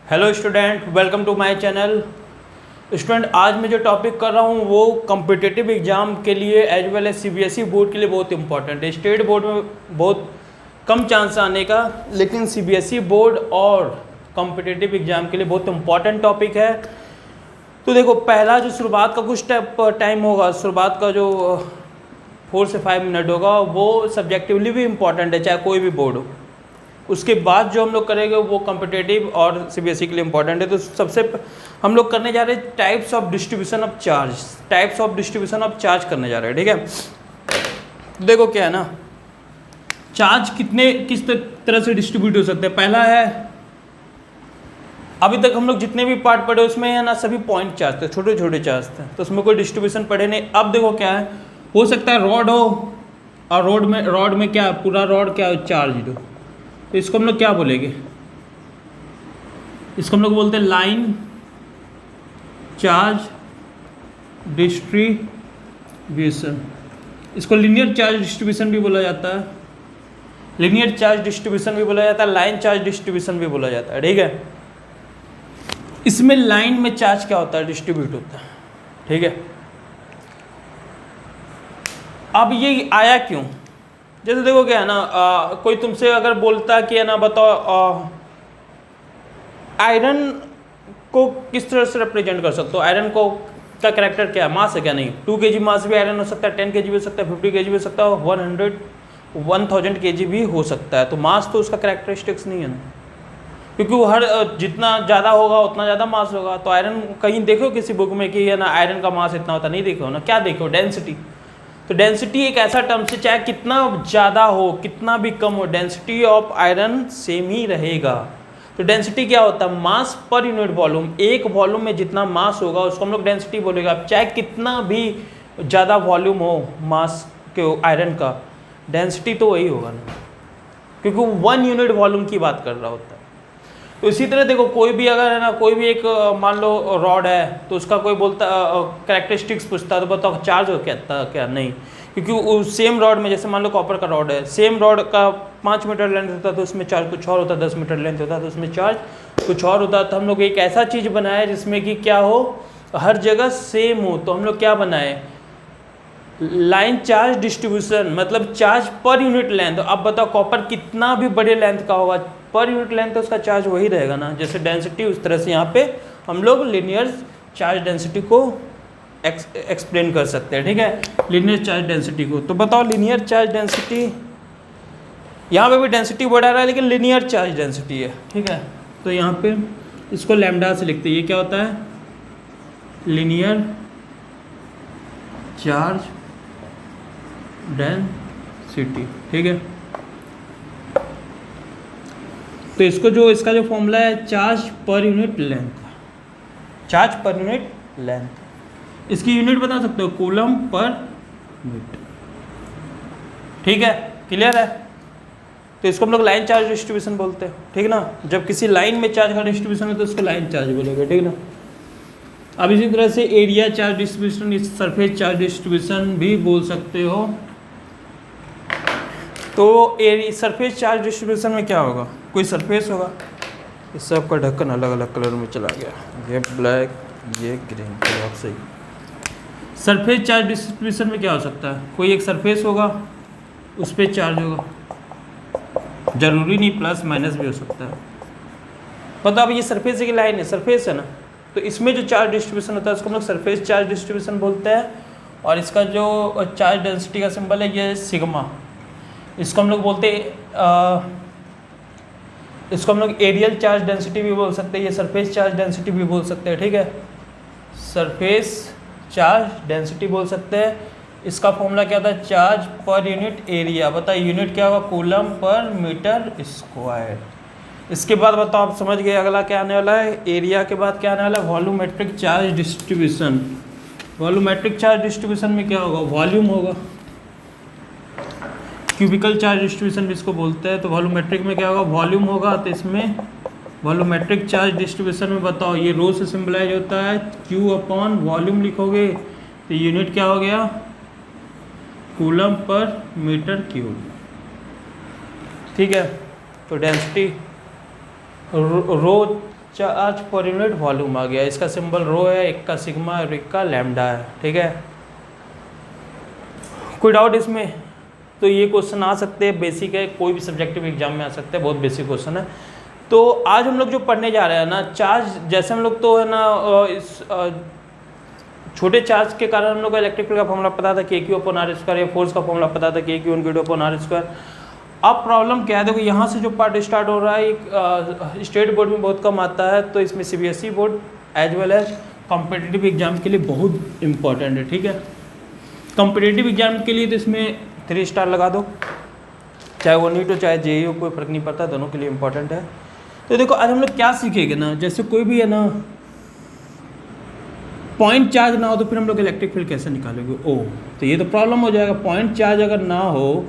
Hello student, welcome to my channel. Student, आज मैं जो टॉपिक कर रहा हूँ वो कॉम्पिटिटिव एग्ज़ाम के लिए as well as CBSE board के लिए बहुत इंपॉर्टेंट है। स्टेट बोर्ड में बहुत कम चांस आने का, लेकिन सीबीएसई बोर्ड और कॉम्पिटिटिव एग्ज़ाम के लिए बहुत इंपॉर्टेंट टॉपिक है। तो देखो, पहला जो शुरुआत का कुछ टाइम होगा, शुरुआत का जो 4 से 5 मिनट होगा, वो सब्जेक्टिवली भी इम्पॉर्टेंट है, चाहे कोई भी बोर्ड हो। उसके बाद जो हम लोग करेंगे वो कॉम्पिटिटिव और सीबीएसई के लिए इंपॉर्टेंट है। तो सबसे हम लोग करने जा रहे हैं types of distribution of charge. Types of distribution of charge करने जा रहे हैं, ठीक है। देखो क्या है ना, चार्ज किस तरह से डिस्ट्रीब्यूट हो सकते हैं। पहला है, अभी तक हम लोग जितने भी पार्ट पढ़े उसमें है ना, सभी पॉइंट चार्ज थे, छोटे छोटे चार्ज थे, तो उसमें कोई डिस्ट्रीब्यूशन पढ़े नहीं। अब देखो क्या है, हो सकता है रॉड हो और रॉड में क्या, पूरा रॉड क्या चार्ज हो, तो इसको हम लोग क्या बोलेंगे, इसको हम लोग बोलते हैं लाइन चार्ज डिस्ट्रीब्यूशन। इसको लीनियर चार्ज डिस्ट्रीब्यूशन भी बोला जाता है, लीनियर चार्ज डिस्ट्रीब्यूशन भी बोला जाता है, लाइन चार्ज डिस्ट्रीब्यूशन भी बोला जाता है, ठीक है। इसमें लाइन में चार्ज क्या होता है, डिस्ट्रीब्यूट होता है, ठीक है। अब ये आया क्यों, जैसे देखो क्या है ना, कोई तुमसे अगर बोलता कि है ना, बताओ आयरन को किस तरह से रिप्रेजेंट कर सकते हो, आयरन को का कैरेक्टर क्या है, मास है क्या, नहीं। 2 kg मास भी आयरन हो सकता है, 10 kg भी हो सकता है, 50 kg भी हो सकता है, 1000 kg भी हो सकता है। तो मास तो उसका कैरेक्टरिस्टिक्स नहीं है ना, क्योंकि वो हर जितना ज़्यादा होगा उतना ज़्यादा मास होगा। तो आयरन कहीं देखो किसी बुक में कि है ना आयरन का मास इतना होता, नहीं देखो ना, क्या देखो, डेंसिटी। तो डेंसिटी एक ऐसा टर्म से, चाहे कितना ज़्यादा हो कितना भी कम हो, डेंसिटी ऑफ आयरन सेम ही रहेगा। तो डेंसिटी क्या होता है, मास पर यूनिट वॉल्यूम। एक वॉल्यूम में जितना मास होगा उसको हम लोग डेंसिटी बोलेगा। अब चाहे कितना भी ज़्यादा वॉल्यूम हो मास के आयरन का, डेंसिटी तो वही होगा ना, क्योंकि वो 1 यूनिट वॉल्यूम की बात कर रहा होता है। तो इसी तरह देखो, कोई भी अगर है ना, कोई भी एक मान लो रॉड है, तो उसका कोई बोलता कैरेक्टरिस्टिक्स पूछता है, तो बताओ चार्ज हो क्या नहीं, क्योंकि उस सेम रॉड में, जैसे मान लो कॉपर का रॉड है, सेम रॉड का 5 मीटर लेंथ होता है तो उसमें चार्ज कुछ और होता है, 10 मीटर लेंथ होता है तो उसमें चार्ज कुछ और होता है। तो हम लोग एक ऐसा चीज़ बनाए जिसमें कि क्या हो, हर जगह सेम हो। तो हम लोग क्या बनाए, लाइन चार्ज डिस्ट्रीब्यूशन, मतलब चार्ज पर यूनिट लेंथ। अब बताओ कॉपर कितना भी बड़े लेंथ का होगा, पर यूनिट लेंथ तो उसका चार्ज वही रहेगा ना। जैसे डेंसिटी, उस तरह से यहाँ पे हम लोग लीनियर चार्ज डेंसिटी को एक्सप्लेन कर सकते हैं, ठीक है, लीनियर चार्ज डेंसिटी को। तो बताओ लीनियर चार्ज डेंसिटी, यहाँ पे भी डेंसिटी बढ़ा रहा है लेकिन लीनियर चार्ज डेंसिटी है, ठीक है। तो यहाँ पे इसको लैम्डा से लिखते हैं, ये क्या होता है, लीनियर चार्ज डेंसिटी, ठीक है। तो इसका जो फॉर्मूला है, चार्ज पर यूनिट लेंथ, चार्ज पर यूनिट लेंथ। इसकी यूनिट बता सकते हो, कूलम पर मीटर, ठीक है, क्लियर है। तो इसको हम लोग लाइन चार्ज डिस्ट्रीब्यूशन बोलते हैं, ठीक ना। जब किसी लाइन में चार्ज का डिस्ट्रीब्यूशन है तो उसको लाइन चार्ज बोलेंगे, ठीक ना। अब इसी तरह से area charge distribution, surface charge distribution भी बोल सकते हो। तो सरफेस चार्ज डिस्ट्रीब्यूशन में क्या होगा, कोई सरफेस होगा, इस सब का ढक्कन अलग अलग कलर में चला गया, ये ब्लैक ये ग्रीन, बहुत सही। सरफेस चार्ज डिस्ट्रीब्यूशन में क्या हो सकता है, कोई एक सरफेस होगा उस पर चार्ज होगा, जरूरी नहीं प्लस माइनस भी हो सकता है। मतलब अब ये सरफेस की लाइन है, सरफेस है ना, तो इसमें जो चार्ज डिस्ट्रीब्यूशन होता है उसको हम लोग सरफेस चार्ज डिस्ट्रीब्यूशन बोलते हैं। और इसका जो चार्ज डेंसिटी का सिंबल है ये सिग्मा, इसको हम लोग बोलते हैं, इसको हम लोग एरियल चार्ज डेंसिटी भी बोल सकते हैं, ये सरफेस चार्ज डेंसिटी भी बोल सकते हैं, ठीक है, सरफेस चार्ज डेंसिटी बोल सकते हैं। इसका फॉर्मूला क्या था, चार्ज पर यूनिट एरिया। बताइए यूनिट क्या होगा, कूलम पर मीटर स्क्वायर। इसके बाद बताओ, आप समझ गए अगला क्या आने वाला है, एरिया के बाद क्या आने वाला है, volumetric charge distribution. Volumetric charge distribution में क्या होगा, वॉल्यूम होगा, क्यूबिकल चार्ज डिस्ट्रीब्यूशन भी इसको बोलते हैं। तो वॉल्यूमेट्रिक में क्या होगा, वॉल्यूम होगा। तो इसमें वॉल्यूमेट्रिक चार्ज डिस्ट्रीब्यूशन में बताओ, ये रो से सिम्बलाइज होता है, Q अपॉन वॉल्यूम लिखोगे तो यूनिट क्या हो गया, कूलम पर मीटर क्यूब, ठीक है। तो डेंसिटी रो चार्ज पर यूनिट वॉल्यूम आ गया, इसका सिंबल रो है, एक का सिग्मा और एक का लैम्डा है, ठीक है। कोई डाउट इसमें? तो ये क्वेश्चन आ सकते हैं, बेसिक है, कोई भी सब्जेक्टिव एग्जाम में आ सकते हैं, बहुत बेसिक क्वेश्चन है। तो आज हम लोग जो पढ़ने जा रहे हैं ना, चार्ज जैसे हम लोग तो है ना इस छोटे चार्ज के कारण हम लोग को इलेक्ट्रिक फील्ड का फॉर्मूला पता था KQ/r², या फोर्स का फॉर्मूला पता था KQ/r²। अब प्रॉब्लम क्या है, देखो यहाँ से जो पार्ट स्टार्ट हो रहा है एक स्टेट बोर्ड में बहुत कम आता है, तो इसमें CBSE board as well as competitive exam के लिए बहुत इंपॉर्टेंट है, ठीक है। कॉम्पिटिटिव एग्जाम के लिए तो इसमें 3 स्टार लगा दो, चाहे वो नीट हो चाहे JEE हो, कोई फर्क नहीं पड़ता, दोनों के लिए इंपॉर्टेंट है। तो देखो आज हम लोग क्या सीखेंगे ना, जैसे कोई भी है ना पॉइंट चार्ज ना हो तो फिर हम लोग इलेक्ट्रिक फील्ड कैसे निकालेंगे। तो ये तो प्रॉब्लम हो जाएगा, पॉइंट चार्ज अगर ना हो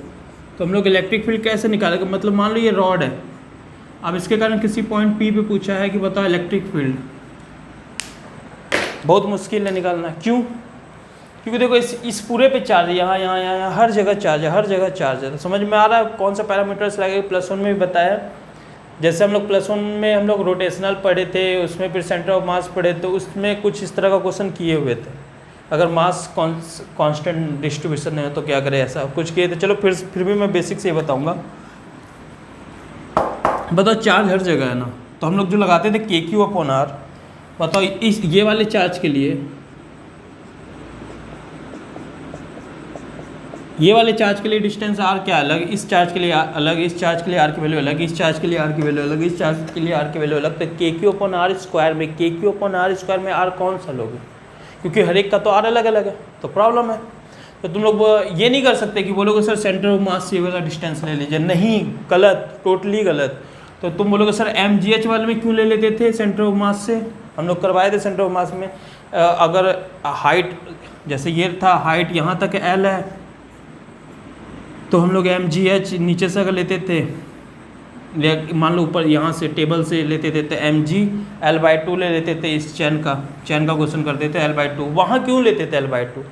तो हम लोग इलेक्ट्रिक फील्ड कैसे निकालेंगे। मतलब मान लो ये रॉड है, अब इसके कारण किसी पॉइंट P पे पूछा है कि बताओ इलेक्ट्रिक फील्ड, बहुत मुश्किल है निकालना। क्यों? क्योंकि देखो इस पूरे पे चार्ज है, यहाँ हर जगह चार्ज है, हर जगह चार्ज है। तो समझ में आ रहा है कौन सा पैरामीटर्स लगेगा। +1 में भी बताया, जैसे हम लोग +1 में हम लोग रोटेशनल पढ़े थे, उसमें फिर सेंटर ऑफ मास पढ़े, तो उसमें कुछ इस तरह का क्वेश्चन किए हुए थे। अगर मास कांस्टेंट डिस्ट्रीब्यूशन है तो क्या करें, ऐसा कुछ किए थे। चलो फिर भी मैं बेसिक से ही बताऊंगा। बताओ चार्ज हर जगह है ना, तो हम लोग जो लगाते थे KQ/r, बताओ इस ये वाले चार्ज के लिए, ये वाले चार्ज के लिए डिस्टेंस r क्या अलग, इस चार्ज के लिए अलग, इस चार्ज के लिए r की वैल्यू अलग, इस चार्ज के लिए r की वैल्यू अलग, इस चार्ज के लिए r की वैल्यू अलग। तो KQ/r² में KQ/r² में r कौन सा लोगे, क्योंकि हर एक का तो r अलग अलग है, तो प्रॉब्लम है। तो तुम लोग ये नहीं कर सकते कि बोलोगे सर सेंटर ऑफ मास से ये वाला डिस्टेंस ले लीजिए, नहीं, गलत, टोटली गलत। तो तुम बोलोगे सर MGH वाले में क्यों ले लेते थे सेंटर ऑफ मास से, हम लोग करवाए थे सेंटर ऑफ मास में। अगर हाइट जैसे ये था, हाइट यहाँ तक L है, तो हम लोग MGH नीचे से अगर लेते थे, मान लो ऊपर यहाँ से टेबल से लेते थे तो MG L/2 ले लेते थे। इस चैन का क्वेश्चन करते थे L/2। वहाँ क्यों लेते थे L/2?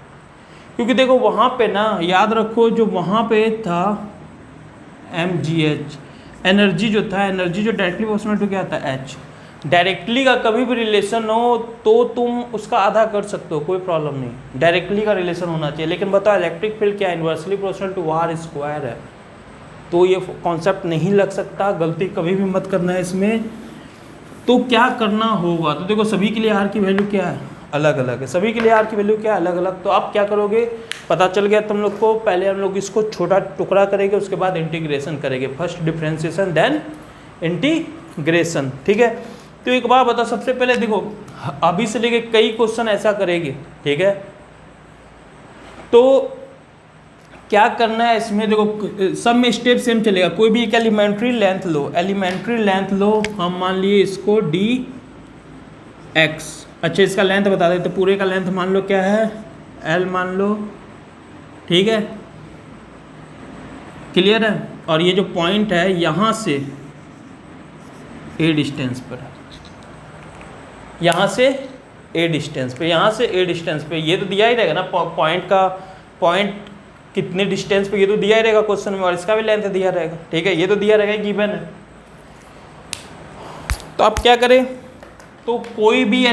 क्योंकि देखो वहाँ पे ना, याद रखो, जो वहाँ पे था MGH, एनर्जी जो था, एनर्जी जो डायरेक्टली प्रोपोर्शनल टू क्या था, H। डायरेक्टली का कभी भी रिलेशन हो तो तुम उसका आधा कर सकते हो, कोई प्रॉब्लम नहीं, डायरेक्टली का रिलेशन होना चाहिए। लेकिन बताओ इलेक्ट्रिक फील्ड क्या इन्वर्सली प्रोपोर्शनल टू r² है, तो ये कॉन्सेप्ट नहीं लग सकता, गलती कभी भी मत करना है इसमें। तो क्या करना होगा, तो देखो सभी के लिए r की वैल्यू क्या है, अलग अलग है, सभी के लिए r की वैल्यू क्या है, अलग अलग। तो आप क्या करोगे, पता चल गया तुम लोग को। पहले हम लोग इसको छोटा टुकड़ा करेंगे, उसके बाद इंटीग्रेशन करेंगे, फर्स्ट डिफ्रेंशिएशन देन इंटीग्रेशन, ठीक है। तो एक बार बताओ, सबसे पहले देखो अभी से लेके कई क्वेश्चन ऐसा करेंगे, ठीक है। तो क्या करना है इसमें, देखो सब में स्टेप सेम चलेगा। कोई भी एक एलिमेंट्री लेंथ लो, एलिमेंट्री लेंथ लो, हम मान लिए इसको dx। अच्छा इसका लेंथ बता देते, पूरे का लेंथ मान लो क्या है, L मान लो, ठीक है, क्लियर है। और ये जो पॉइंट है यहाँ से a डिस्टेंस पर है, यहाँ से a डिस्टेंस पे, यहाँ से a डिस्टेंस पे, ये तो दिया ही रहेगा ना पॉइंट कितने डिस्टेंस पे, ये तो दिया ही रहेगा क्वेश्चन में, और इसका भी लेंथ दिया रहेगा, ठीक है, ये तो दिया रहेगा, गिवन है। तो आप क्या करें, तो कोई भी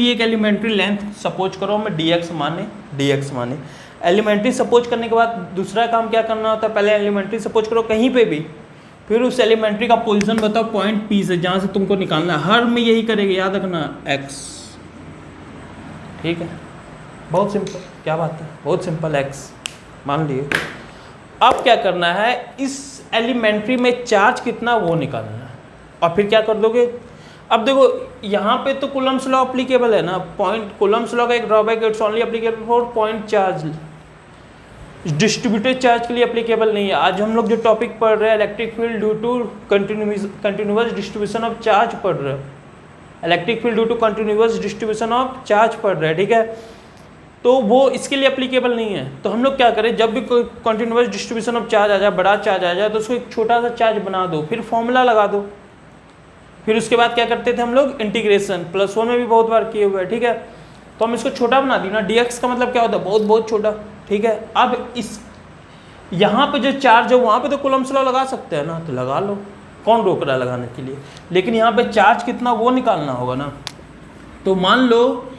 एक एलिमेंट्री लेंथ सपोज करो हमें dx माने। एलिमेंट्री सपोज करने के बाद दूसरा काम क्या करना होता है, पहले एलिमेंट्री सपोज करो कहीं पे भी, फिर उस एलिमेंट्री का पोजीशन बताओ पॉइंट P से, जहाँ से तुमको निकालना है। हर में यही करेंगे, याद रखना, x, ठीक है, बहुत सिंपल, क्या बात है, बहुत सिंपल, x मान लिए। अब क्या करना है, इस एलिमेंट्री में चार्ज कितना वो निकालना है, और फिर क्या कर दोगे। अब देखो यहाँ पे तो कूलम्ब्स लॉ अप्लीकेबल है ना, कूलम्ब्स लॉ का एक drawback, it's only applicable for point charge, distributed charge के लिए अप्लीकेबल नहीं है। आज हम लोग जो टॉपिक पढ़ रहे हैं electric field due to continuous distribution of charge पढ़ रहे हैं, electric field due to continuous distribution of charge पढ़ रहे हैं, ठीक है। तो वो इसके लिए अप्लीकेबल नहीं है। तो हम लोग क्या करें, जब भी कोई कंटिन्यूअस डिस्ट्रीब्यूशन ऑफ चार्ज आ जाए, बड़ा चार्ज आ जाए, तो उसको एक छोटा सा चार्ज बना दो, फिर फॉर्मूला लगा दो। फिर उसके बाद क्या करते थे हम लोग, इंटीग्रेशन, +1 में भी बहुत बार किए हुए हैं, ठीक है। तो हम इसको छोटा बना दिए ना, dx का मतलब क्या होता है, बहुत बहुत छोटा, ठीक है। अब इस यहाँ पे जो चार्ज है वहाँ पे तो कूलम्ब्स लॉ लगा सकते हैं ना, तो लगा लो, कौन रोक रहा है लगाने के लिए, लेकिन यहाँ पे चार्ज कितना वो निकालना होगा ना। तो मान लो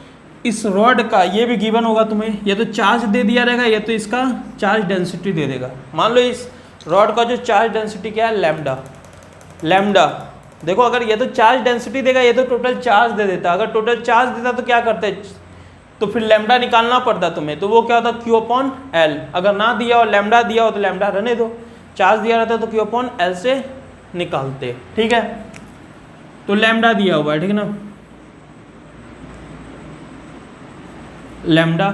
इस रॉड का ये भी गिवन होगा तुम्हें, या तो चार्ज दे दिया रहेगा या तो इसका चार्ज डेंसिटी दे देगा। मान लो इस रॉड का जो चार्ज डेंसिटी क्या है, लैम्डा। लैम्डा देखो, अगर ये तो चार्ज डेंसिटी देगा, ये तो टोटल चार्ज दे देता। अगर टोटल चार्ज देता तो क्या करते, तो फिर लैम्डा निकालना पड़ता तुम्हें, तो वो क्या होता Q अपॉन एल। अगर ना दिया हो, लैम्डा दिया हो तो लैम्डा रहने दो, चार्ज दिया रहता तो Q अपॉन एल से निकालते। ठीक है, तो लैम्डा दिया हुआ है, ठीक है ना, लैम्डा।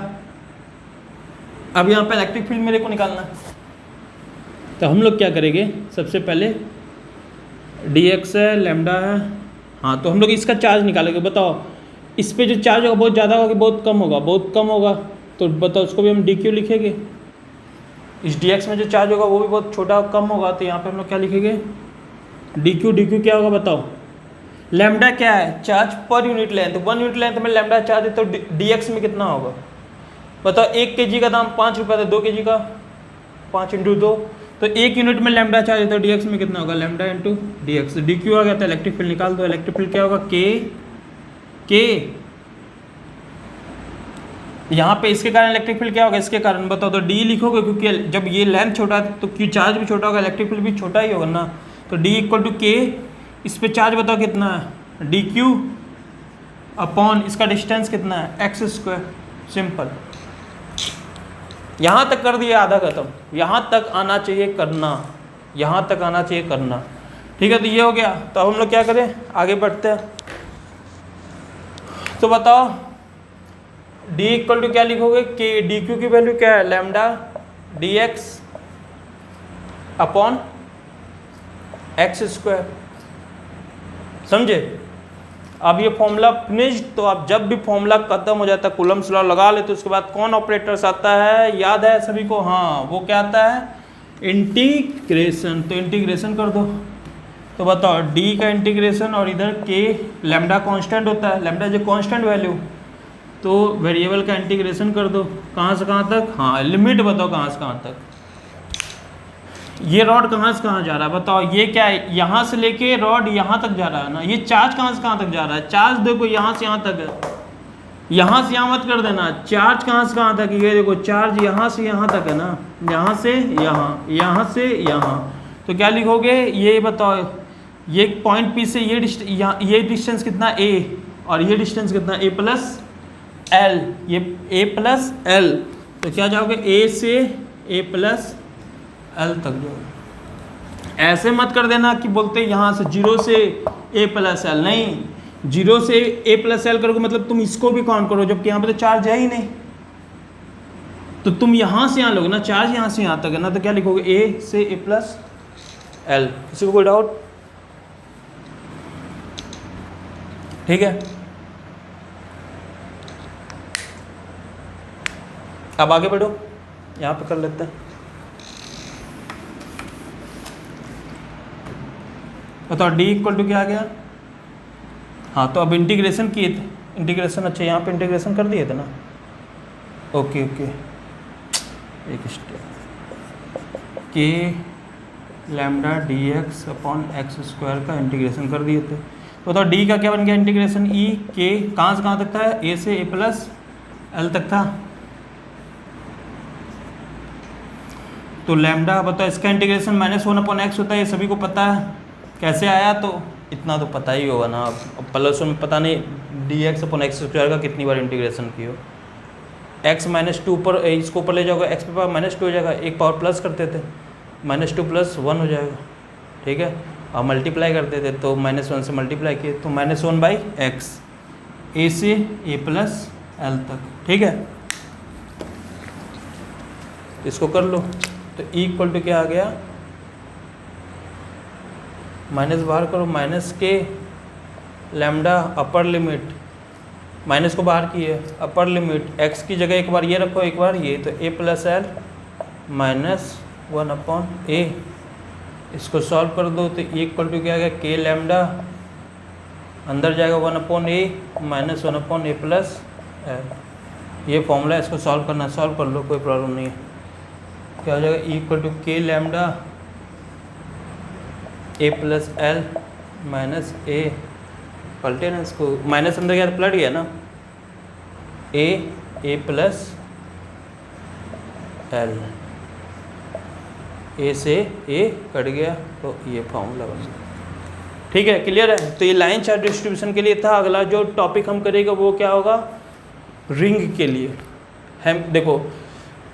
अब यहाँ पे इलेक्ट्रिक फील्ड मेरे को निकालना है, तो हम लोग क्या करेंगे, सबसे पहले dx है, लैम्डा है, हाँ, तो हम लोग इसका चार्ज निकालेंगे। बताओ इस पे जो चार्ज होगा बहुत ज़्यादा होगा कि बहुत कम होगा, बहुत कम होगा, तो बताओ उसको भी हम dq लिखेंगे। इस dx में जो चार्ज होगा वो भी बहुत छोटा कम होगा, तो यहाँ पे हम लोग क्या लिखेंगे, dq क्या होगा बताओ। लैम्डा क्या है, चार्ज पर यूनिट लेंथ, 1 यूनिट लेंथ में लैम्डा चार्ज है, तो dx में कितना होगा बताओ। 1 kg का दाम 5 रुपये था, 2 kg का 5 × 2, तो 1 यूनिट में लैम्डा चार्ज है, तो dx में कितना होगा, लैम्डा इंटू dx। dq आ गया, तो इलेक्ट्रिक फील्ड निकाल दो। इलेक्ट्रिक फील्ड क्या होगा, k। यहाँ पे इसके कारण इलेक्ट्रिक फील्ड क्या होगा, इसके कारण बताओ, तो d लिखोगे, क्योंकि जब ये लेंथ छोटा है तो q चार्ज भी छोटा होगा, इलेक्ट्रिक फील्ड भी छोटा ही होगा ना। तो d = k, इस पे चार्ज बताओ कितना है, dq अपॉन इसका डिस्टेंस कितना है, x²। सिंपल, यहाँ तक कर दिया, आधा खत्म। यहाँ तक आना चाहिए करना, यहाँ तक आना चाहिए करना। ठीक है, तो ये हो गया। तो अब हम लोग क्या करें, आगे बढ़ते हैं। तो बताओ d = क्या लिखोगे, k। dq की वैल्यू क्या है, लैम्डा dx अपॉन x²। समझे। अब ये फॉर्मूला फिनिश्ड, तो आप जब भी फॉर्मूला खत्म हो जाता है, कूलम्ब्स लॉ लगा ले, तो उसके बाद कौन ऑपरेटर्स आता है, याद है सभी को, हाँ, वो क्या आता है, इंटीग्रेशन। तो इंटीग्रेशन कर दो। तो बताओ d का इंटीग्रेशन, और इधर k, लैम्डा कांस्टेंट होता है, लैम्डा जो कांस्टेंट वैल्यू, तो वेरिएबल का इंटीग्रेशन कर दो। कहाँ से कहाँ तक, हाँ, लिमिट बताओ कहाँ से कहाँ तक। ये रॉड कहाँ से कहाँ जा रहा है बताओ, ये क्या है, यहाँ से लेके रॉड यहाँ तक जा रहा है ना। ये चार्ज कहाँ से कहाँ तक जा रहा है, चार्ज देखो यहाँ से यहाँ तक है, यहाँ से यहाँ मत कर देना। चार्ज कहाँ से कहाँ तक, ये देखो चार्ज यहाँ से यहाँ तक है ना, यहाँ से यहाँ, यहाँ से यहाँ। तो क्या लिखोगे, ये बताओ, ये पॉइंट P से ये डिस्टेंस कितना a, और ये डिस्टेंस कितना a प्लस l, ये a प्लस l। तो क्या जाओगे, a से a प्लस l तक जाओगे। ऐसे मत कर देना कि बोलते यहाँ से 0 से a प्लस l, नहीं, 0 से a प्लस l करोगे मतलब तुम इसको भी काउंट करो, जबकि यहाँ पे तो चार्ज है ही नहीं। तो तुम यहाँ से यहाँ लोगे ना, चार्ज यहाँ से यहाँ तक है ना, तो क्या लिखोगे, a से a प्लस l। किसी को कोई डाउट? ठीक है, अब आगे बढ़ो, यहाँ पे कर लेते हैं। बताओ d = क्या आ गया, हाँ, तो अब इंटीग्रेशन किए थे, इंटीग्रेशन, अच्छा यहाँ पे इंटीग्रेशन कर दिए थे ना, ओके, एक step, k lambda dx upon x² का इंटीग्रेशन कर दिए थे। तो बताओ d का क्या बन गया इंटीग्रेशन, e k कहाँ से कहाँ तक था, a से a प्लस l तक था। तो लैम्डा बताओ, इसका इंटीग्रेशन -1/x होता है, ये सभी को पता है। कैसे आया, तो इतना तो पता ही होगा ना। अब प्लस में पता नहीं dx अपॉन x² का कितनी बार इंटीग्रेशन की हो। x -2 पर इसको ऊपर ले जाओगे, x पे पावर -2 हो जाएगा, एक पावर प्लस करते थे, -2 + 1 हो जाएगा। ठीक है, और मल्टीप्लाई करते थे, तो -1 से मल्टीप्लाई किए, तो -1/x, a से a प्लस l तक। ठीक है, इसको कर लो। तो e = क्या आ गया, माइनस बाहर करो, -k lambda upper limit, minus को बाहर किए, अपर लिमिट x की जगह एक बार ये रखो, एक बार ये, तो a प्लस l -1/a। इसको सॉल्व कर दो, तो e = क्या आ गया, k लैम्डा, अंदर जाएगा 1/a -1/a प्लस l। ये फॉर्मूला, इसको सॉल्व करना, सॉल्व कर लो, कोई प्रॉब्लम नहीं है। क्या हो जाएगा, e = k लैम्डा ए प्लस एल माइनस ए, पलटे ना इसको, माइनस अंदर गया तो पलट गया ना, ए प्लस एल, ए से ए कट गया तो ये फॉर्मूला बन गया। ठीक है, क्लियर है। तो ये लाइन चार्ज डिस्ट्रीब्यूशन के लिए था। अगला जो टॉपिक हम करेंगे वो क्या होगा, रिंग के लिए। हम देखो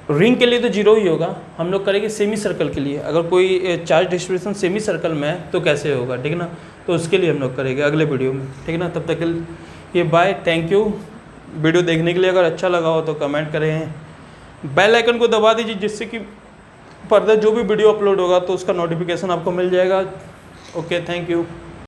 रिंग के लिए तो जीरो ही होगा, हम लोग करेंगे सेमी सर्कल के लिए। अगर कोई चार्ज डिस्ट्रीब्यूशन सेमी सर्कल में है तो कैसे होगा, ठीक है ना, तो उसके लिए हम लोग करेंगे अगले वीडियो में, ठीक है ना। तब तक ये बाय, थैंक यू वीडियो देखने के लिए। अगर अच्छा लगा हो तो कमेंट करें, बेल आइकन को दबा दीजिए जिससे कि फर्दर जो भी वीडियो अपलोड होगा तो उसका नोटिफिकेशन आपको मिल जाएगा। Okay, thank you.